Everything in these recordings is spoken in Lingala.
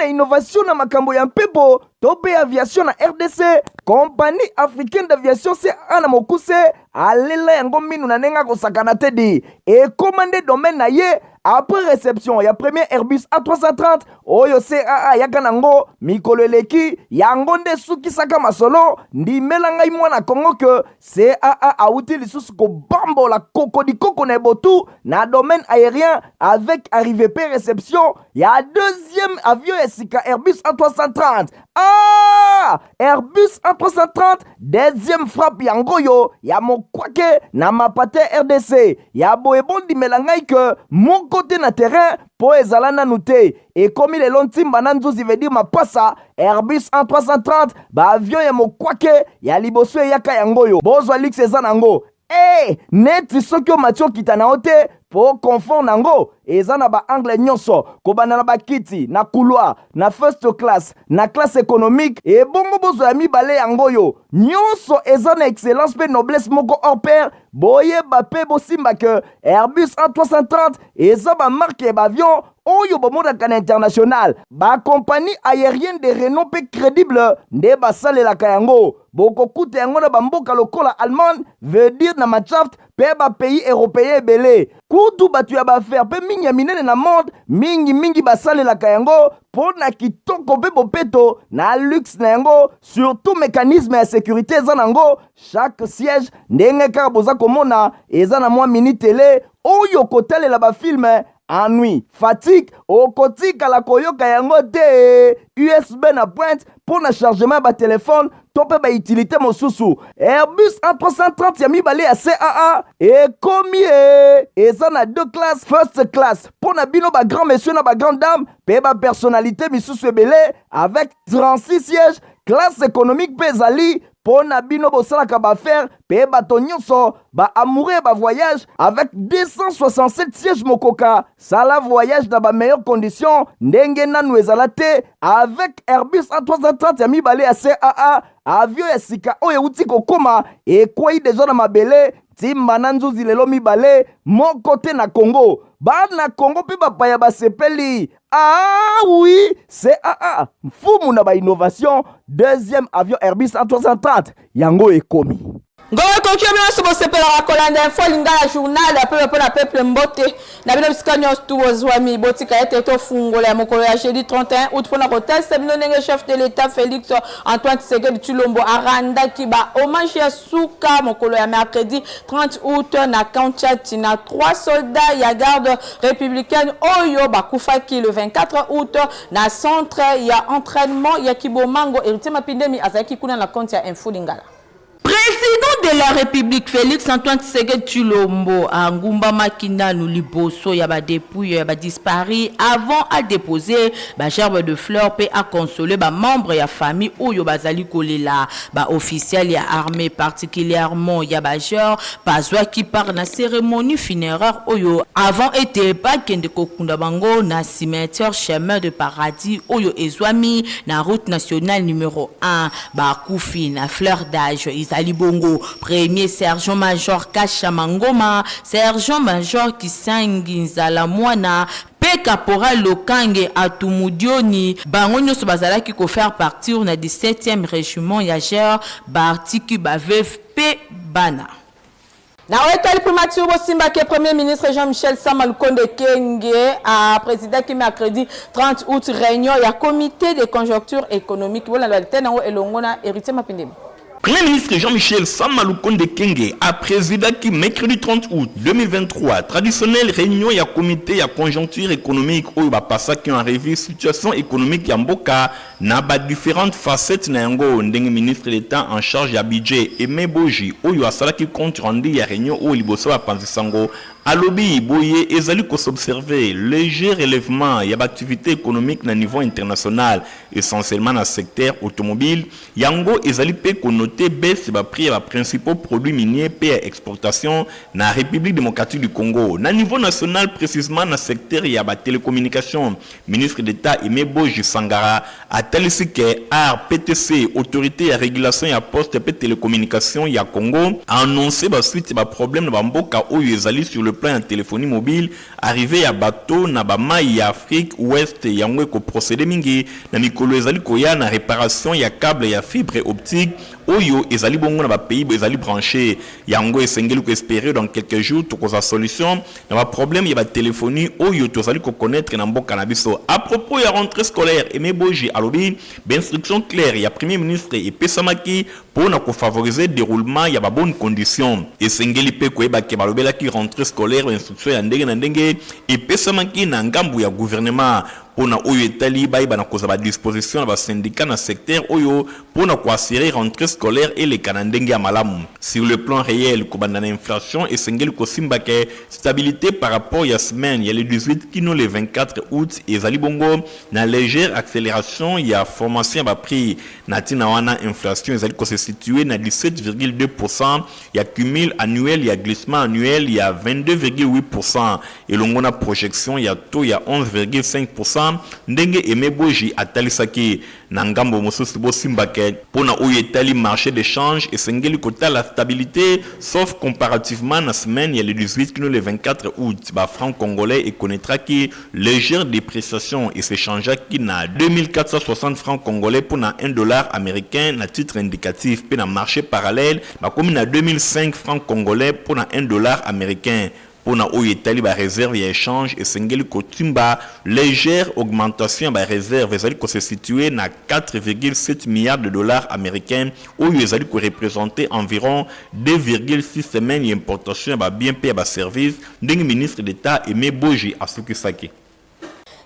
innovation na makambo ya mpepo to pe aviation na RDC. Compagnie africaine d'aviation CAA na mokuse alela yango minu na nenga kosakana te di et commandé domaine na ye après réception ya premier Airbus A330 oyo CAA yaka nango mikolo eleki yango nde sukisaka masolo ndimela ngai mwana Kongo ke CAA auti lisusu kobambola koko na botu na domaine aérien avec arrivée pe réception ya deuxième avion esika Airbus A330. Airbus A330 deuxième frappe yango yo ya mokwake na mapate RDC ya boebondi melangai ke mon côté na terrain po ezala nanu te ekomi lelo ntimba na nzuzi veut dire mapasa Airbus A330 ba avion ya mokwake ya liboso yaka yango yo bozwa lix eza nango neti soki omatio kita na ote po confort nango eza na ba angle nyonso kobana na bakiti na couloir na first class na classe économique et bongo bozo ya mibale yango yo nyonso eza na excellence pe noblesse moko hors pair boyeba pe bosimba ke Airbus A330 eza ba marque ba avion oyo bomodaka na international ba compagnie aérienne de renom pe crédible nde basalelaka yango bokokuta yango na bamboka lokola Allemagne veut dire na Machaft pe ba pays européen ebele kutu batu ya baaffaire pe mingi ya minene na monde mingi basalelaka yango po na kitoko pe bopeto na luxe na yango surtout mécanisme ya sécurité eza nango chaque siège ndenge kaka boza komona eza na mwa mini télé oyo kotalela bafilme ennui, fatigue, okotika la koyoka yango te USB na pointe pour na chargement ba téléphone tope ba utilité mosusu Airbus A330 ya mibale ya CAA ekomi eza na deux classes first class pour na bino ba grand monsieur na ba grande dame pe ba personnalité misusu ebele avec 36 sièges classe économique pe ezali po na bino bosalaka baaffaire pe bato nyonso ba amoureux ba voyage avec 267 sièges mokoka sala voyage dans ba meilleures conditions ndenge nanu ezala te avec Airbus A330 ya mibale ya CAA avion ya sika oyo uti kokoma ekwei deja na mabele timba na nzuzi lelo mibale moko te na Congo bana Congo pe bapaya basepeli oui CAA mfumu na ba innovation deuxième avion Airbus A330 yango ekomi Ngowe kokia bina sobo sepela wakolanda info lingala journal ya peuple mbote na bino biskanyo stuwo zwami botika ete to fungola ya mokolo ya jeudi 31 août pona koteste bino nenge chef de l'état Félix Antoine Tshisekedi Tshilombo aranda kiba hommage ya suka mokolo ya mercredi 30 août na Kanchati na 3 soldats ya garde républicaine oyo bakufaki le 24 août na centre ya entraînement ya Kibomango héritier mapindemi azaki kuna na compte ya info lingala. Président de la République Félix Antoine Tshisekedi Tshilombo a ngumba makina nous liboso ya ba dépouille ya ba disparu avant à déposer ba gerbe de fleurs pe à consoler ba membre ya famille oyo bazali kolela ba officiel ya armée particulièrement ya ba genre bazwa qui part na cérémonie funéraire oyo avant était pas kende kokunda bango na cimetière chemin de paradis oyo ezwami na route nationale numéro 1 ba kufi na fleur d'âge Ali Bongo, premier sergent-major Kasha Mangoma, sergent-major Kisangi Nzala Mwana, P. Caporal Lokange Atumudioni, Bangonyo Sobazalaki ko faire partir na 17e régiment Yager, Bartiki Bavev P. Bana. Na wetali primature bosimba ke premier ministre Jean-Michel Sama Lukonde Kenge a président qui mercredi 30 août réunion ya comité de conjoncture économique wala la tenango elongona héritier mapindemi. Premier ministre Jean-Michel Sama Lukonde Kenge a présidé qui mercredi 30 août 2023 traditionnelle réunion ya comité ya conjoncture économique où ba passa qui en revue situation économique ya mboka na ba différentes facettes na yango ndenge ministre d'État en charge ya budget Aimé Boji où asala qui compte rendu ya réunion où liboso ba panzisango alobi boye ezali ko s'observer léger relèvement ya activité économique na niveau international essentiellement na secteur automobile yango ezali pe connoté baisse ba prix ya principaux produits miniers pe exportation na République démocratique du Congo na niveau national précisément na secteur ya ba télécommunication ministre d'État Aimé Boji Sangara a talisi que PTC autorité ya régulation ya poste pe télécommunication ya Congo a annoncé ba suite ba problème na mboka oyo ezali sur le plan en téléphonie mobile arrivé à bateau na bamai ya Afrique Ouest yango ko procédé mingi na mikolo ezali koya na réparation ya câble ya fibre optique oyo ezali bongo na ba pays ezali branché yango esengeli ko espérer dans quelques jours to koza solution na ba problème ya ba téléphonie oyo tozali ko connaître na mboka na biso. À propos ya rentrée scolaire Aimé Boji alobi instruction claire ya premier ministre et pesamaki pour na ko favoriser déroulement ya ba bonne condition esengeli pe ko eba ke balobela ki rentrée scolaire instruction ya ndenge na ndenge et pesamaki na ngambu ya gouvernement pona oyo etali bayiba na koza ba disposition na ba syndicat na secteur oyo pona ko assurer rentrée scolaire et les kanandenge ya malamu. Sur le plan réel ko banda na inflation esengeli ko simbake stabilité par rapport ya semaine ya le 18 kino le 24 août ezali bongo na légère accélération ya formation ba prix na tina wana inflation ezali ko se situer na 17,2% ya cumul annuel ya glissement annuel ya 22,8% et longo na projection ya taux ya 11,5% ndenge Aimé Boji atalisaki na ngambo mosusu bo simbake pona oyo etali marché d'échange esengeli kota la stabilité sauf comparativement na semaine ya le 18 kino le 24 août ba franc congolais et connaîtra qui légère dépréciation et s'échangea qui na 2460 francs congolais pour na $1 américain na titre indicatif pe na marché parallèle ba comme na 2005 francs congolais pour na $1 américain. Pour na oyo etali ba réserve ya échange esengeli kotumba légère augmentation ba réserve ezali ko se situer na 4,7 milliards de dollars américains oyo ezali ko représenter environ 2,6 semaines d'importation ba bien payé ba service ndenge ministre d'État Aimé Boji asukisaki.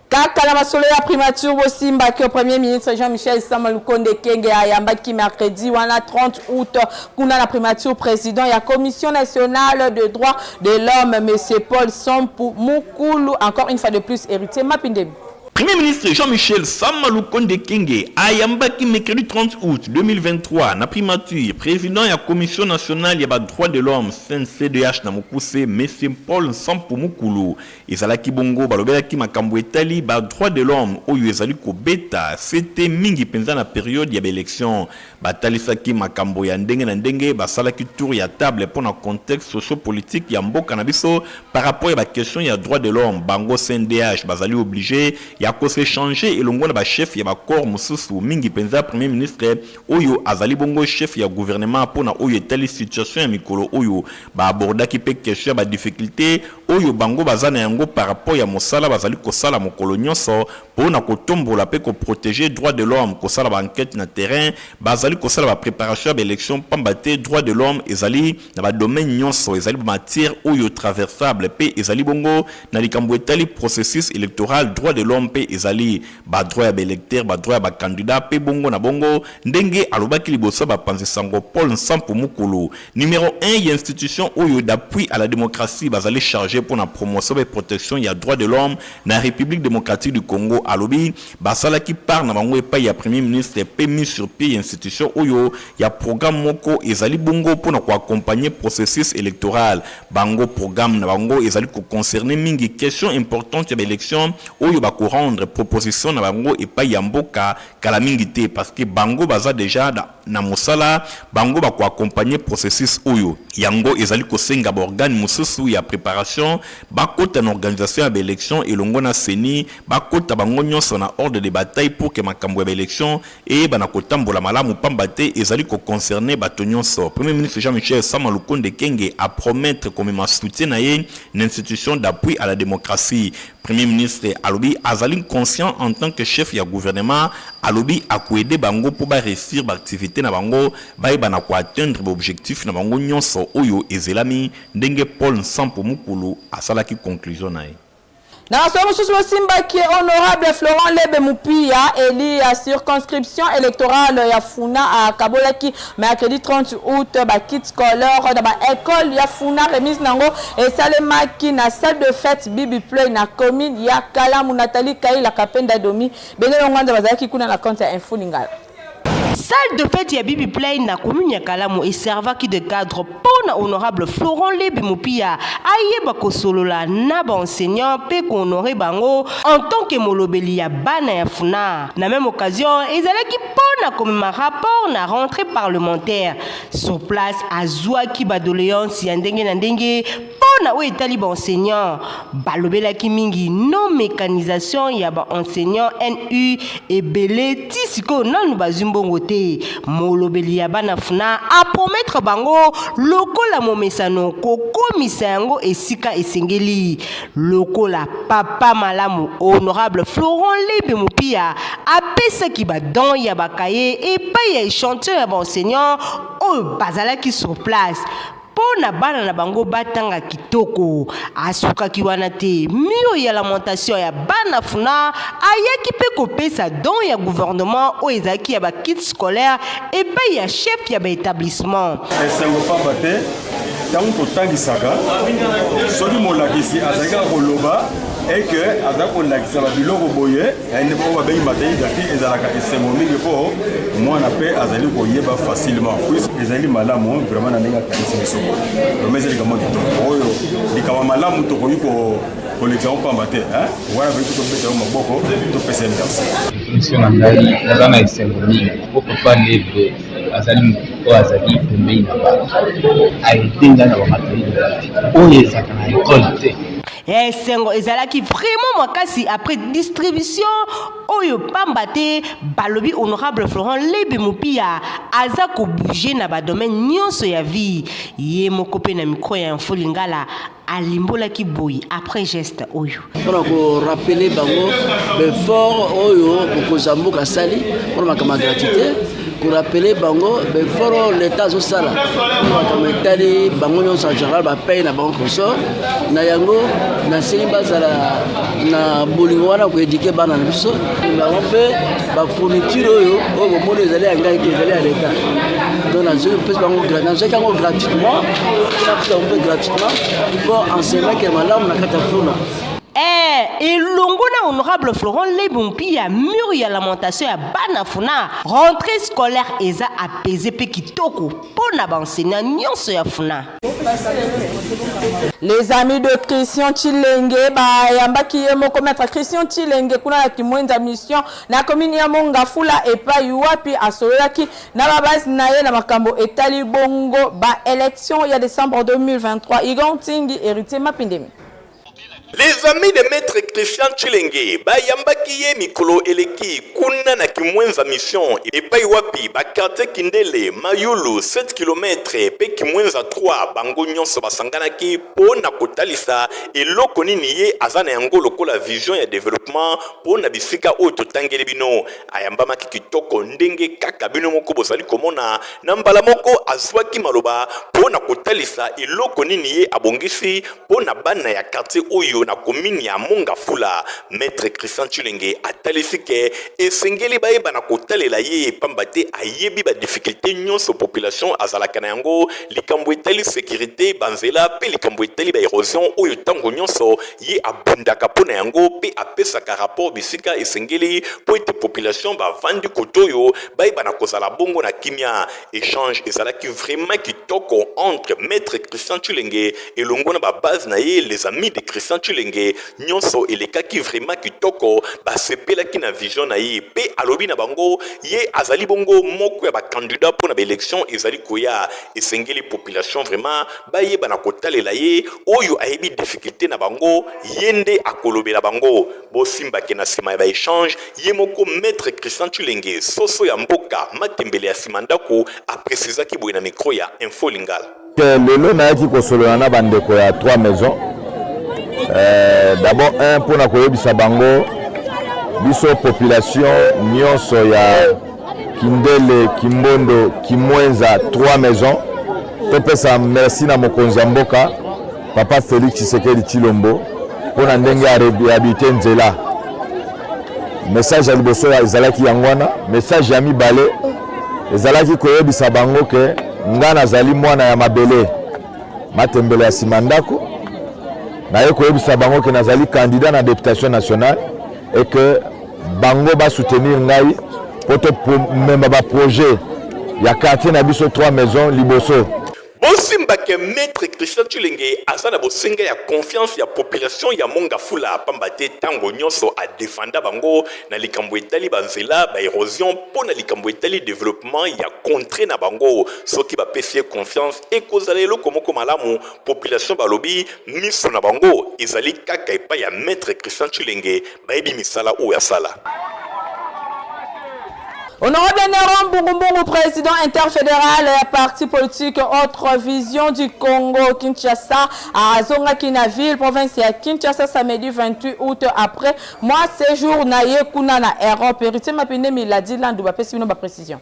Kaka la masolo ya primature bosimba que premier ministre Jean-Michel Sama Lukonde Kenge ayambaki mercredi wana 30 août kuna la primature président ya commission nationale de droits de l'homme monsieur Paul Sampou Mukulu encore une fois de plus héritier Mapindemi. Premier ministre Jean-Michel Sama Lukonde Kenge ayambaki mercredi 30 août 2023 na primature président ya commission nationale ya ba droits de l'homme CNCDH na mokuse monsieur Paul Sampou Mukulu ezalaki bongo balobelaki makambo etali ba droits de l'homme oyo ezali ko beta c'était mingi penza na période ya élection batalisaki makambo ya ndenge na ndenge basalaki tour ya table pour na contexte socio-politique ya mboka na biso par rapport ya ba question ya droits de l'homme bango CNDH bazali obligé ya ko se changer elongo na ba chef ya ba corps mususu mingi penza premier ministre oyo azali bongo chef ya gouvernement pour na oyo etali situation ya mikolo oyo ba abordaki pe question ya ba difficulté oyo bango bazana yango par rapport ya mosala bazali ko sala mokolo nyonso pour na ko tombola pe ko protéger droits de l'homme ko sala ba enquête na terrain bazali ko sala ba préparation ya élection pambate droits de l'homme ezali na ba domaine nyonso ezali ba matière oyo traversable pe ezali bongo na likambo etali processus électoral droits de l'homme pe ezali ba droit ya électeur ba droit ya ba candidat pe bongo na bongo ndenge alobaki liboso ba panzisango Paul Sampou Mukulu numéro 1 ya institution oyo d'appui à la démocratie bazali chargé pour la promotion et protection ya droits de l'homme na République démocratique du Congo alobi basalaki par na bango epa ya premier ministre pe mis sur pied institution oyo ya programme moko ezali bongo pour na ko accompagner processus électoral bango programme na bango ezali ko concerner mingi question importante ya élection oyo ba ko rendre proposition na bango epa ya mboka kala mingi te parce que bango baza déjà na mosala bango ba ko accompagner processus oyo yango ezali ko senga ba organe mususu ya préparation bakota na organisation ya élection elongo na seni bakota bango nyonso na ordre de bataille pour que makambo ya élection et bana kotambola malamu pambate ezali ko concerner bato nyonso. Premier ministre Jean-Michel Sama Lukonde Kenge a promettre comme ma soutien na une institution d'appui à la démocratie. Premier ministre alobi azali conscient en tant que chef ya gouvernement alobi akoede bango pour ba réussir ba activité na bango ba bana ko atteindre ba objectif na bango nyonso oyo ezelami ndenge Paul Sampou Mukulu asalaki conclusion na ye. Dans ce moment, Simba qui est honorable Florent Lebe Mupia élu à circonscription électorale Yafuna à Kabolaki mercredi 30 août ba kit scolaire dans ba école Yafuna remise nango et Salema qui na salle de fête Bibi Play na commune ya Kalamu Nathalie Kai la Kapenda Domi benelo nganda bazaki kuna na compte info lingala. Salle de fête ya Bibi Play na commune ya Kalamu et servaki de cadre pour na honorable Florent Lebe Mupia ayeba kosolola na ba enseignant pe ko honorer bango en tant que molobeli ya bana ya Funa. Na même occasion ezalaki pour na komema rapport na rentrée parlementaire. Sur place, azwaki badoléance ya ndenge na ndenge pona oyo etali baenseignant. Balobelaki mingi non mécanisation ya baenseignant NU ebele ti sikoyo nanu bazwi mbongo te. Molobeli ya bana funa a promettre bango lokola momesano kokomisa yango esika esengeli. Lokola papa malamu honorable Florent Lebe Mupia apesaki badon ya bakaye epai ya échantillon ya baenseignant oyo bazalaki sur place. Pona bana na bango batanga kitoko asukaki wana te mio ya lamentation ya bana funa ayaki pe kopesa don ya gouvernement oyo ezalaki ya bakit scolaire epai ya chef ya baétablissement. Esengo pamba te ntango totangisaka soki molakisi azalaki koloba eke aza kolakisa babiloko boye ayende bao babengi mateidaki ezalaka esengo mingi mpo mwana mpe azali koyeba facilement puisque ezali malamu vraiment na ndenge akanisi biso boye eza likambo kitoko oyo likama malamu tokoki kolekisa ngo pamba te wana pe tobeta yo maboko topesa merci mission na ngai naza na esengo mingi po papa Lebe azali moto azali pembeni na bato aide ngai na bamateriel oyo ezalaka na ekole te. Esengo ezalaki vraiment makasi après distribution oyo pamba te balobi honorable Florent Lebe Mupia aza ko bouger na ba domaine nyonso ya vie ye moko pe na micro ya Info Lingala alimbola ki boyi après geste oyo pour ko rappeler bango l'effort oyo ko zambuka sali pour makama gratuité pour rappeler bango l'effort l'état zo sala pour metali bango nyonso en général ba paye na bango consort na yango na seli bazala na bolingo wana ko éduquer bana na biso na rompe ba fourniture oyo o mo les aller anga ki aller à l'état donc na zo pèse bango gratuitement ça on peut gratuitement pour enseigner que malamu na katafuna. Et l'ongona honorable Florent Lebe Mupia mur ya lamentation ya bana funa rentrée scolaire eza apaisé pe kitoko pona ba enseignant nyonso ya funa. Les amis de Christian Chilenge ba yambaki yemoko maître Christian Chilenge kuna ya kimwenza mission na commune ya Mongafula epai wapi asolaki na babasi na ye na makambo etali bongo ba élection ya décembre 2023 Igontingi héritier Mapindemi. Les amis de maître Christian Chilenge bayambaki ye mikolo eleki kuna na kimwenza mission epai wapi bakarte kindele mayulu 7 km pe kimwenza 3 bango nyonso basanganaki po na kotalisa eloko nini ye azana yango lokola vision ya développement po na bisika oyo totangeli bino ayambamaki kitoko ndenge kaka bino moko bozali komona na mbala moko azwaki maloba po na kotalisa eloko nini ye abongisi po na bana ya quartier oyo na commune ya Mongafula. Maître Christian Chilenge atalisi ke esengeli bayeba na kotalela ye pamba te ayebi ba difficulté nyonso population azalaka na yango likambo etali sécurité banzela pe likambo etali ba érosion oyo tango nyonso ye abundaka pona yango pe apesaka rapport bisika esengeli po ete population bavandi kotoyo bayeba na kozala bongo na kimia. Échange ezalaki vraiment kitoko entre Maître Christian Chilenge et longona ba base na ye les amis de Christian Chilenge nyonso elekaki vraiment kitoko basepelaki na vision na ye pe alobi na bango ye azali bongo moko ya ba candidat pour na élection ezali koya esengeli population vraiment bayeba na kotalela ye oyo ayebi difficulté na bango yende akolobela bango bosimbaki na sima ya ba échange ye moko Maître Christian Chilenge soso ya mboka matembele ya simandako aprécisaki boye na micro ya Info Lingala. Lelo nayaki kosolola na bandeko ya 3 maisons. D'abord un pour na koyebisa bango biso population nyonso ya Kindele, Kimbondo, Kimwenza 3 maisons. Topesa merci na mokonzi ya mboka Papa Félix Tshisekedi Tshilombo pour na ndenge ya réhabiliter nzela. Message ya liboso ezalaki yangwana, message ya mibale ezalaki koyebisa bango ke nga nazali mwana ya mabele matembele ya simandako na ye koyebisa bango ke nazali candidat na députation nationale et que bango ba soutenir ngai poto memba ba projet ya quartier na biso 3 maisons liboso. Bosimbake maître Christian Tshilenge azana bosenga ya confiance ya population ya monga fula pambate tango nyonso a défenda bango na likambo etali banzela ba érosion po na likambo etali développement ya contre na bango soki ba pesi confiance e kozalelo komoko malamu population balobi miso na bango ezali kaka epa ya maître Christian Tshilenge bayebi misala o ya sala. Honorable Néron Mbungu, président interfédéral et parti politique Autre Vision du Congo, Kinshasa, à Zonga Kinaville, province de Kinshasa, samedi 28 août après. Moi, séjour naïe kuna na Europe. Héritier Mapine Miladi Landouba, pesino ba précision.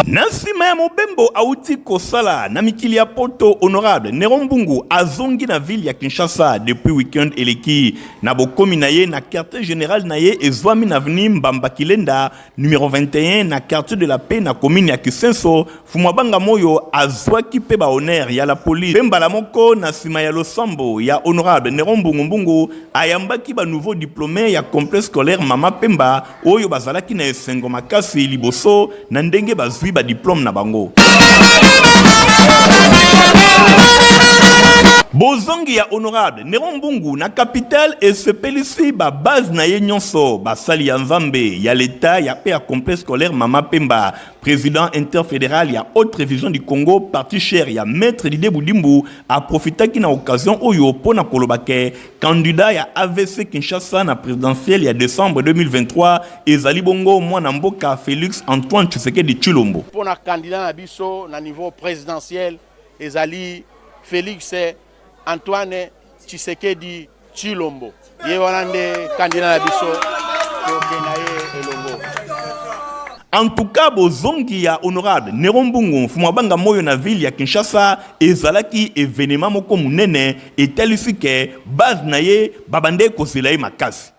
Nasima ya Mobembo auti kosala na mikili ya poto honorable Néron Mbungu azongi na ville ya Kinshasa depuis week-end eleki na bokomi na ye na quartier général na ye ezwami na avenue Mbamba Kilenda numéro 21 na quartier de la paix na commune ya Kisenso fumwabanga moyo azwaki pe ba honneur ya la police pemba la moko na sima ya losambo ya honorable Néron Mbungu ayambaki ba nouveau diplômé ya complexe scolaire Mama Pemba oyo bazalaki na esengo makasi liboso na ndenge bazwi ba diplôme na bango. Bozongi ya honorable Néron Mbungu na capitale esepelisi ba base na ye nyonso basali ya nzambe ya l'état ya pe ya complexe scolaire Mama Pemba président interfédéral ya Haute Révision du Congo parti cher ya maître Didier Boudimbu a profitaki na occasion oyo pona kolobake candidat ya AVC Kinshasa na présidentielle ya décembre 2023 ezali bongo mwana mboka Félix Antoine Tshisekedi Tshilombo pona candidat na biso na niveau présidentiel ezali Félix Antoine Tshisekedi Tshilombo ye wana nde candidat na biso kokenaye elongo. En tout cas, bozongi ya honorable Néron Mbungu fumabanga moyo na ville ya Kinshasa ezalaki événement moko munene etalisi ke base na ye babande kozela ye makasi.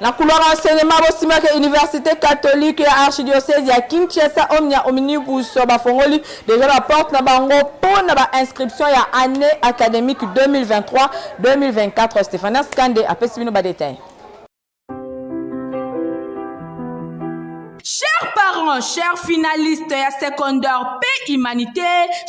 La couloir enseignement bosimaka université catholique et archidiocèse ya Kinshasa omnia omnibus bafongoli déjà la porte na bango pour na ba inscription ya année académique 2023-2024. Stéphane Skande a pesibino ba détail. Chers parents, chers finalistes ya secondaire P humanité,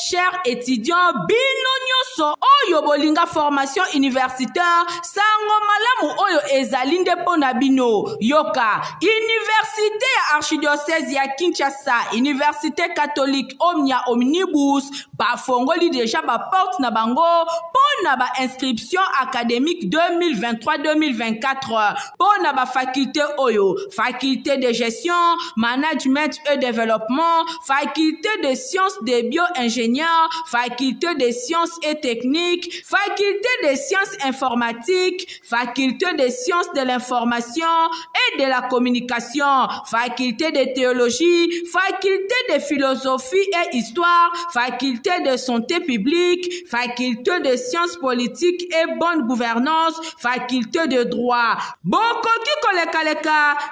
chers étudiants binonyoso oyo bolinga formation universitaire sango malamu oyo ezalinde pona bino yoka université ya archidiocèse ya Kinshasa, université catholique omnia omnibus bafongoli déjà ba porte na bango pona ba inscription académique 2023-2024 pona ba faculté oyo faculté de gestion management et développement, faculté de sciences de bio-ingénieurs, faculté de sciences et techniques, faculté de sciences informatiques, faculté de sciences de l'information et de la communication, faculté de théologie, faculté de philosophie et histoire, faculté de santé publique, faculté de sciences politiques et bonne gouvernance, faculté de droit. Bokoki koleka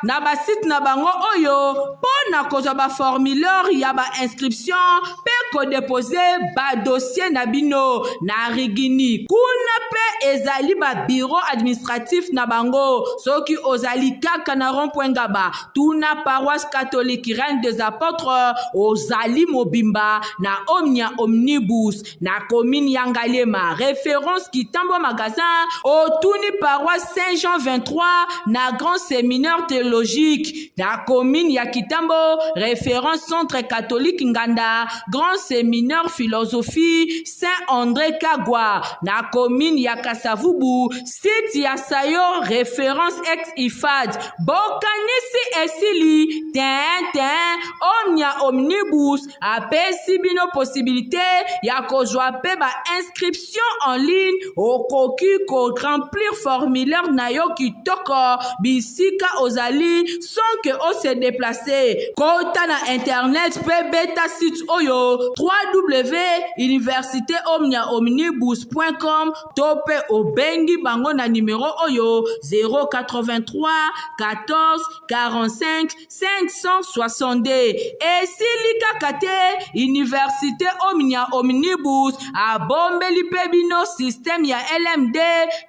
na basit na bango oyo pona kozwa ba formulaire ya ba inscription pe ko déposer ba dossier na bino na rigini kuna pe ezali ba bureau administratif na bango soki ozali kaka na rond-point Ngaba tuna paroisse catholique Reine des Apôtres ozali mobimba na omnia omnibus na commune Yangalema référence Kitambo magasin otuni paroisse Saint-Jean 23 na grand séminaire théologique na commune ya Kitambo référence centre catholique Nganda grand séminaire philosophie Saint-André Kagwa na commune ya Kasavubu site ya Sayo référence ex-IFAD bokanisi esili ten omnia omnibus apesi bino possibilité ya kozwa pe ba inscription en ligne okoki ko remplir formulaire na yo kitoko bisika ozali sans que o se déplacer kota na internet pe beta site oyo www.universitéomniaomnibus.com tope obengi bango na numéro oyo 083 14 45 562 esilika kate université omnia omnibus abombeli pe bino système ya LMD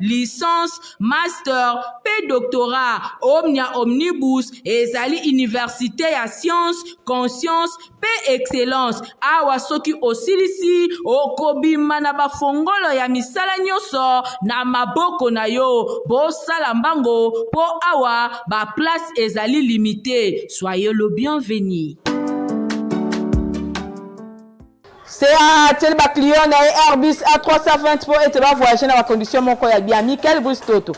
licence master pe doctorat omnia omnibus ezali université ya ya science conscience pe excellence awa soki osilisi okobima na bafongolo ya misala nyonso na maboko na yo bosala mbango po awa ba place ezali limité. Soyez le bienvenu. C'est à tel client na Airbus A320 pour être voyager dans la condition mon koya bien Michael Bristoto.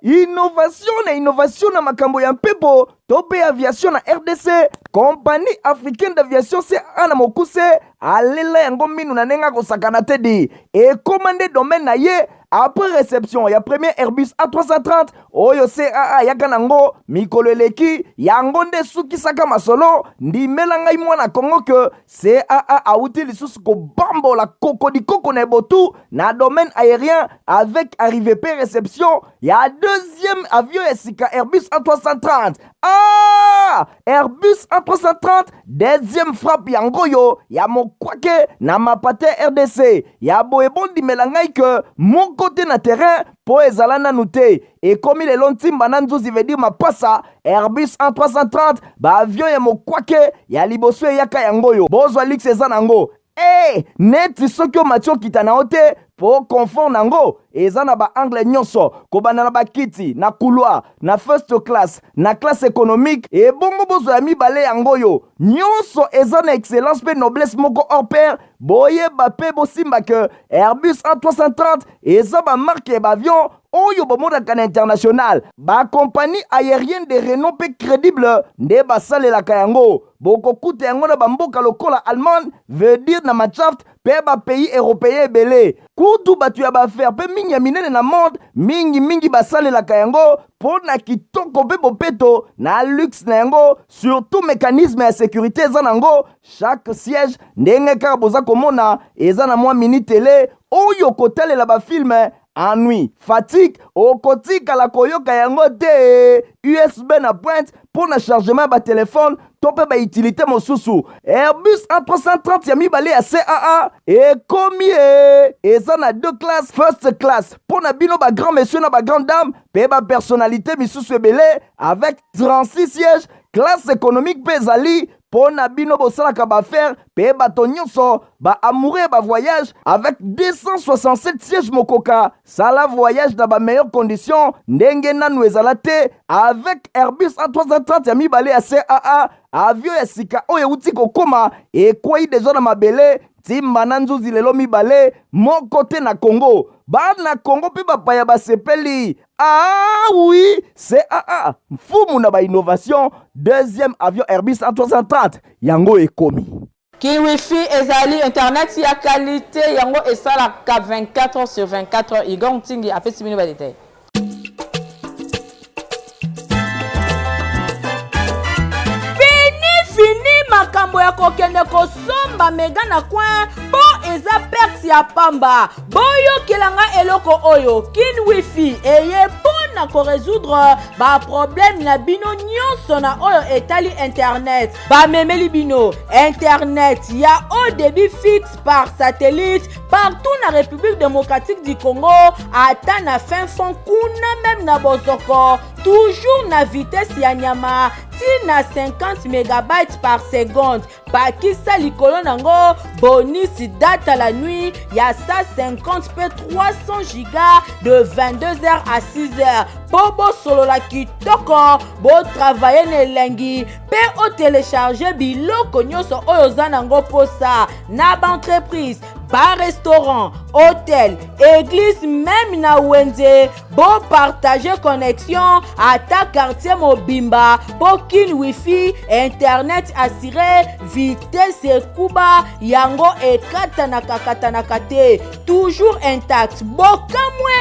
Innovation na makambo ya mpepo tope aviation na RDC compagnie africaine d'aviation CA na mokuse alela yango minu na nenga kosakana tedi et commandé domaine na ye après réception ya premier Airbus A330 oyo CAA yaka nango mikolo eleki yango nde sukisaka masolo ndimela ngai mwana Kongo ke CAA auti lisusu ko bambola koko na botu na domaine aérien avec arrivée pe réception ya deuxième avion esika Airbus A330. Airbus A330 deuxième frappe yango yo ya mokwake na mapate RDC ya boebondi melangai ke mon côté na terrain po ezalana nute et comme il est longtemps bananzo zivedi mapasa Airbus A330 ba avion ya mokwake ya liboso yaka yango yo bozwa lix ezanango neti soki matio kitana ote po confort nango eza na ba angle nyonso kobana na bakiti na couloir na first class na classe économique et bongo bozo ya mibale yango yo nyonso eza na excellence pe noblesse moko hors pair boye bape bosimba ke Airbus A330 eza ba marque ba avion oyo bomodaka na international ba compagnie aérienne de renom pe crédible nde basalelaka yango bokokuta yango na bamboka lokola Allemagne veut dire na Machaft pe ba pays européen belé kutu batu ya bafaire pe mingi ya minene na monde mingi basalelaka yango po na kitoko pe bopeto na luxe na yango surtout mécanisme ya sécurité eza nango chaque siège ndenge kaka boza komona eza na mwa mini télé oyo kotalela ba film ennui, fatigue, okotika la koyoka yango te USB na pointe pour le chargement ba téléphone tope ba utilité mosusu Airbus A330 ya mibale ya CAA et komi eza na deux classes first class pour na bino ba grand monsieur na ba grande dame pe ba personnalité misusu ebele avec 36 sièges classe économique pe zali pour na bino bosalaka ba faire pe bato nyonso ba amoureux ba voyage avec 267 sièges mokoka sala voyage dans ba meilleures conditions ndenge nanu ezala te avec Airbus A330 ya mibale ya CAA avion ya sika oyo uti kokoma ekwei deja na mabele timba na nzuzi lelo mibale moko te na Congo bana Congo pe bapaya basepeli oui CAA mfumu na ba innovation deuxième avion Airbus A330 yango ekomi ki wifi ezali internet ya qualité yango esalaka 24 sur 24 igong tingi apesi bino ba détail. Fini makambo ya kokende kosomba mega na coin po eza perte ya pamba boyo kelanga eloko oyo kin wifi eye pona ko résoudre ba problème na bino nyonso na oyo etali internet ba memeli bino internet ya haut débit fixe par satellite partout na République démocratique du Congo ata na fin fond kuna même na bozoko toujours na vitesse ya nyama na 50 mégabytes par seconde bakisa likolo nango bonus data la nuit ya 150 pe 300 giga de 22h à 6h bobo solo la kitoko bo travailler nelengi pe o télécharger biloko nyonso oyo zanango posa na ba entreprise bar restaurant hôtel église même na wenze bo partager connexion ata quartier mobimba bo kin wifi internet assuré vitesse ekuba yango ekatanaka te toujours intact bokamwe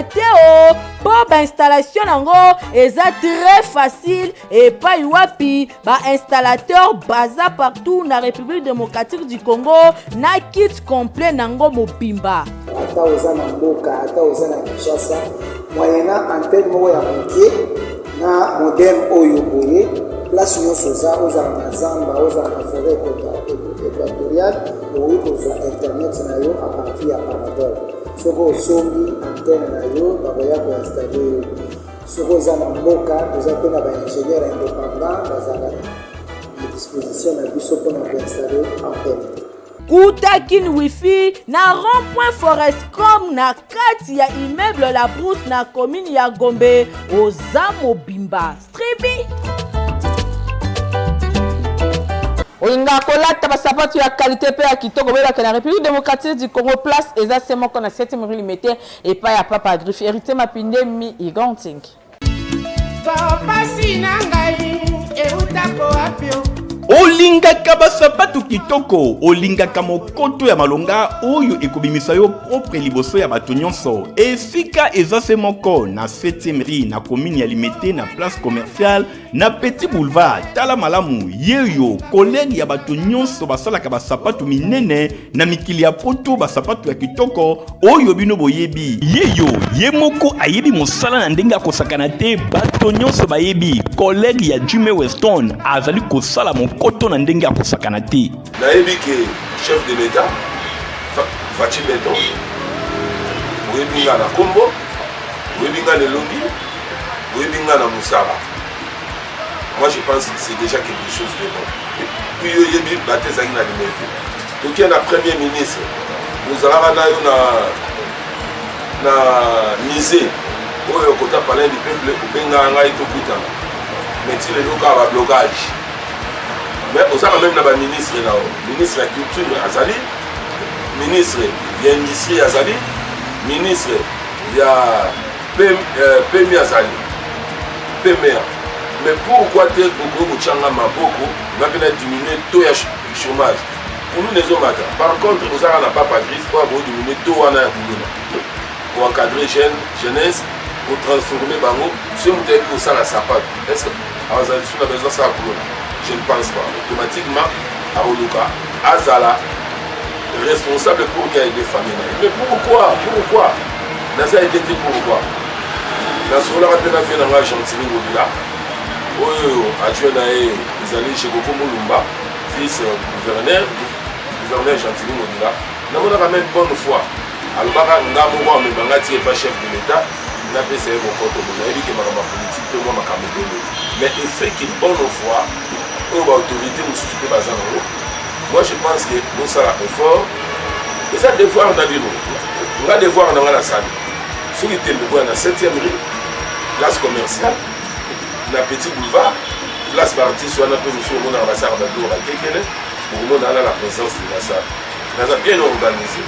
te o bo ba installation nango eza très facile et pas wapi ba installateur baza partout na République démocratique du Congo na kit complet nango mobimba ata oza na mboka ata oza na Kinshasa moyena antenne moko ya mokie na modem oyo boye place nyonso ozala na zamba ozala na forêt équatoriale oyo kozwa internet na yo a partir ya parabole soko osombi antenne na yo bakoya koinstalle soki oza na mboka toza mpe na baingénieur indépendant bazala na disposition na biso mpona koinstalle antenne. Kutakin wifi na rond-point Forescom na kati ya immeuble La Brousse na commune ya Gombe oza mobimba Stribi. olinga kolata basapatu ya qualité pe ya kitoko belaka na République démocratique du Congo place eza semo kona 7e rue Limité et pa ya papa griffe hérité mapinde mi iganting papa sinangai eutako apio olingaka basapatu kitoko olingaka mokoto ya malonga oyo ekobimisa yo propre liboso ya bato nyonso esika eza se moko na 7e rue na commune ya Limité na place commerciale na Petit Boulevard tala malamu yeyo collègue ya bato nyonso basalaka basapatu minene na mikili ya poto basapatu ya kitoko oyo bino boyebi yeyo ye moko ayebi mosala na ndenge akosakana te bato nyonso bayebi collègue ya Jimmy Weston azali kosala koto na ndenge akosakana te nayebi ke chef de l'état Fachi Beton oyebi nga na kombo oyebi nga na elongi oyebi nga na mosala. Moi je pense que c'est déjà quelque chose de bon. Puis oyebi bate ezalaki na limete toki na premier ministre ozalaka na yo na musée oyo kota palais du peuple obengaka ngai tokutana mais ti lelo kaka bablocage. Mais on a même le ministre là, ministre de la culture Azali, ministre de l'industrie Azali, ministre de la PMI Azali, PMR. Mais pourquoi tu es au Tchanga Maboko, on a diminué le taux de chômage. Pour nous les hommes, par contre, on n'a pas gris pour diminuer le taux pour encadrer jeunesse, pour transformer Bango, si on a pour ça la sapate. Est-ce que on a besoin de ça pour nous? Je ne pense pas. Automatiquement, à Oluka, Azala, responsable pour qu'il y ait des familles. Mais pourquoi? Dans ça, il était pourquoi? Dans ce cas-là, on a fait dans la Gentini Wodila. Adjoint ils allaient chez Koko Moulumba, fils gouverneur Gentini Wodila. Nous avons même bonne foi. Alors, nous avons pas chef de l'État. Nous avons fait mon compte. Nous avons dit que ma politique, moi, ma caméra. Mais il fait qu'il bonne foi. Autorité moi je pense que nous sommes effort et ça devoir on a vu on va devoir dans la salle ceux qui étaient dans la 7e rue place commerciale na Petit Boulevard place partie soit un peu monsieur on a passé à Badou à Kekele pour nous dans la présence de la salle nous avons bien organisé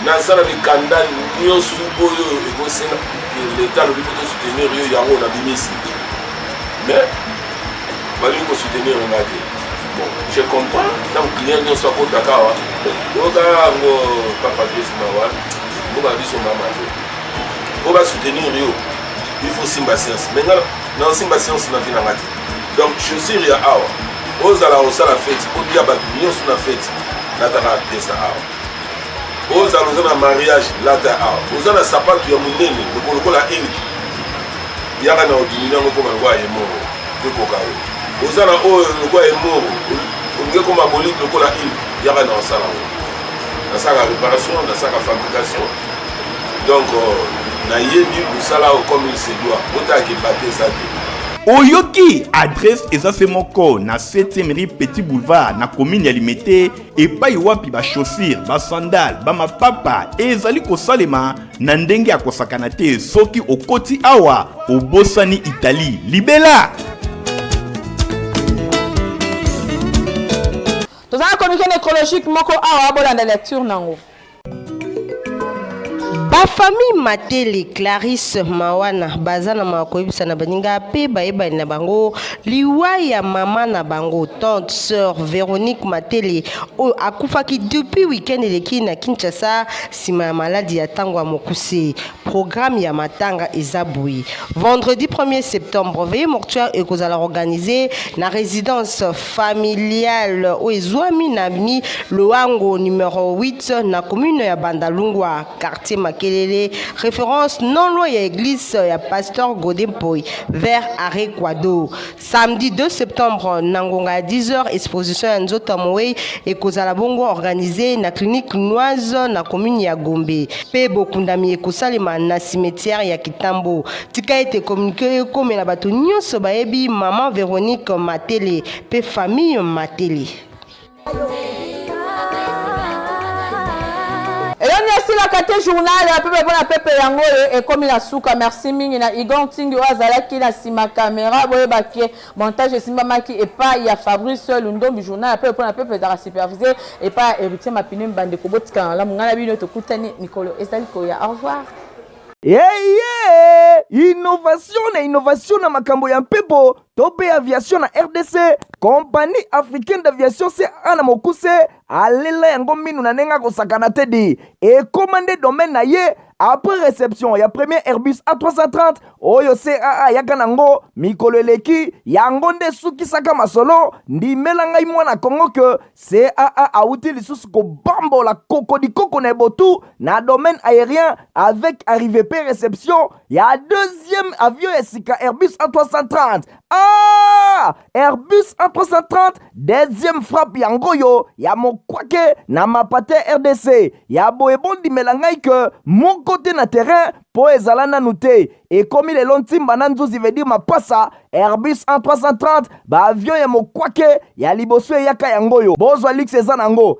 dans ça avec Kanda nous sous l'état le but de soutenir yo yango na bimisi mais il faut soutenir un gars. Bon, je comprends. Tant que client ne soit pas d'accord, on va soutenir Rio. Il faut Simba Science. Maintenant, dans Simba Science, on a vu la matin. Donc, je suis Ria Awa. Aux ala au sala fête, au dia batunion sur la fête, la tara testa Awa. Aux ala au mariage, la tara Awa. Aux ala sapat qui a mon nez, le colocol à il. Il y a un ordinaire comme un roi et mort. De Kokao. Ozala o lokwa emoro onge koma bolite lokola il yaka na osala na saka réparation na saka fabrication donc na yebi musala comme il se doit otaki bater ça oyoki adresse eza se moko na 7e rue Petit Boulevard na commune ya Limité epai wapi ba chaussure ba sandal ba mapapa ezali kosalema na ndenge ya kosakana te soki okoti awa obosani Italie libela. Dans un communiqué nécrologique, moko awa bolanda lecture nango. Bafamille Matele Clarisse Mawana bazana makoyebisa na baninga pe bayeba na bango liwa ya mama na bango tante sœur Véronique Matele o akufaki depuis week-end eleki na Kinshasa sima ya maladie ya tango mokuse programme ya matanga ezabui vendredi 1er septembre veille mortuaire ekozala organisé na résidence familiale o ezwami na mi Loango numéro 8 na commune ya Bandalungwa quartier Makelele, référence non loin ya église ya pasteur Godin Poi, vers Arrêt Quado. Samedi 2 septembre, Nangonga à 10h, exposition ya Nzota Moei et Kozala Bongo organisé na clinique noise na commune ya Gombe. Pe Bokundami ekosalema na cimetière ya Kitambo. Tika ete communiqué comme la bato nyonso baebi maman Véronique Matele, pe famille Matele. Et on est la carte journal la peu pour la pepe yango et comme il a souka merci mingi na Igon Tingi wazala ki na sima caméra boye bakie montage simba maki et pas il y a Fabrice Lundombi journal la peu pour la pepe za superviser et pas héritier mapine bande ko botika la mungala bino to kutani Nicolo Estali Koya au revoir. Innovation na makambo ya mpepo tope aviation na RDC compagnie africaine d'aviation CA na mokuse alela yango minu na nenga kosakana tedi et commandé domaine na ye après réception ya premier Airbus A330 oyo CAA yaka nango mikolo eleki yango nde sukisaka masolo ndimela ngai mwana Kongo ke CAA auti lisusu ko bambola koko na botu na domaine aérien avec arrivée pe réception ya deuxième avion esika Airbus A330. Airbus A330 deuxième frappe yango yo ya mokwake na mapate RDC ya boebondi melangai ke mon côté na terrain po ezalana nute et comme les lontimba nanzuzi veut dire mapasa Airbus A330 ba avion ya mokwake ya liboso yaka yango yo bozwa lix ezanango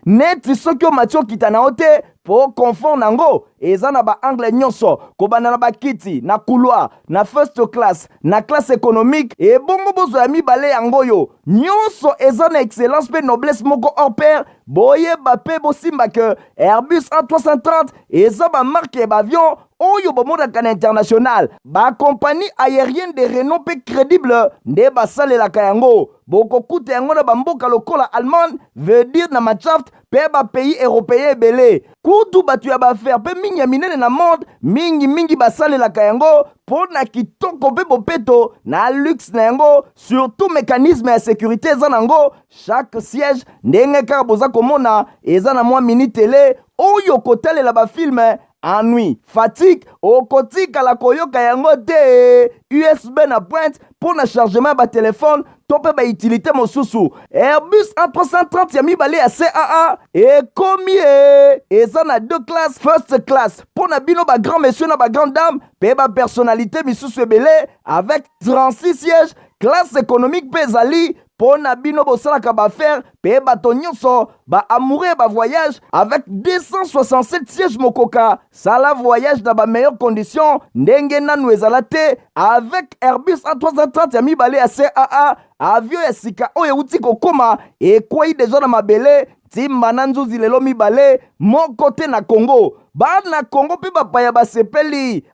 neti soki o matio kitana ote po confort nango eza na ba angle nyonso kobanda na bakiti na couloir na first class na classe économique et bongo bozo ya mibale yango yo nyonso eza na excellence pe noblesse moko hors pair boye bape bosimba ke Airbus A330 eza ba marque ba avion oyo bomodaka na international ba compagnie aérienne de renom pe crédible nde basalelaka yango bokokuta yango na bamboka lokola Allemagne veut dire na Machaft pe ba pays européen belé kutu batu ya bafaire pe mingi ya minene na monde mingi basalelaka yango pona kitoko pe bopeto na luxe na yango surtout mécanisme ya sécurité eza nango chaque siège ndenge kaka boza komona eza na mwa mini télé oyo kotalela ba film ennui, fatigue, okotika la koyoka yango te USB na pointe pour na chargement ba téléphone tope ba utilité mosusu Airbus A330 ya mibale ya CAA et combien eza na deux classes first class pour na bino ba grand monsieur na ba grande dame pe ba personnalité misusu ebele avec 36 sièges classe économique pe ezali pona bino bosalaka bafaire pe bato nyonso ba amoureux ba voyage avec 267 sièges mokoka sala voyage dans ba meilleures conditions ndenge nanu ezala te avec Airbus A330 ya mibale ya CAA avion ya sika oyo uti kokoma ekwei deja na mabele timba na nzuzi lelo mibale moko te na Congo bana Congo pe bapaya basepeli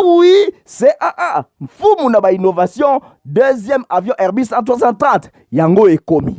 oui CAA mfumu na ba innovation deuxième avion Airbus A330 yango ekomi